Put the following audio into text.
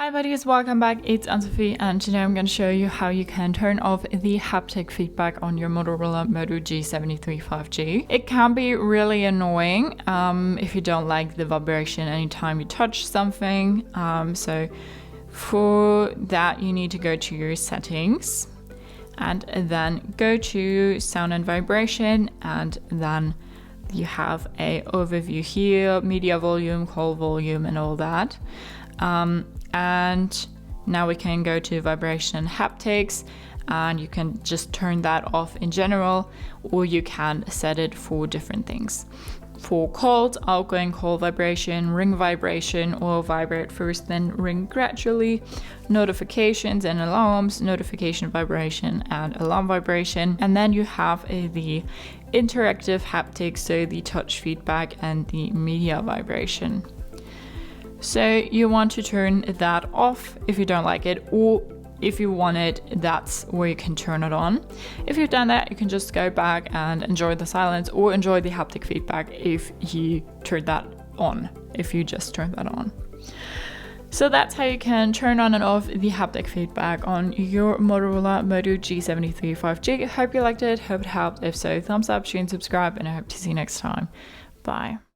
Hi buddies, welcome back. It's Anne-Sophie and today I'm going to show you how you can turn off the haptic feedback on your Motorola Moto G73 5G. It can be really annoying if you don't like the vibration anytime you touch something. So for that you need to go to your settings and then go to sound and vibration, and then you have a overview here, media volume, call volume and all that. And now we can go to vibration and haptics, and you can just turn that off in general, or you can set it for different things. For calls, outgoing call vibration, ring vibration, or vibrate first then ring gradually, notifications and alarms, notification vibration and alarm vibration, and then you have the interactive haptics, so the touch feedback and the media vibration. So you want to turn that off if you don't like it, or if you want it, that's where you can turn it on. If you've done that, you can just go back and enjoy the silence or enjoy the haptic feedback if you turn that on, if you just turn that on. So that's how you can turn on and off the haptic feedback on your Motorola Moto G73 5G. Hope you liked it, hope it helped. If so, thumbs up, share and subscribe, and I hope to see you next time. Bye.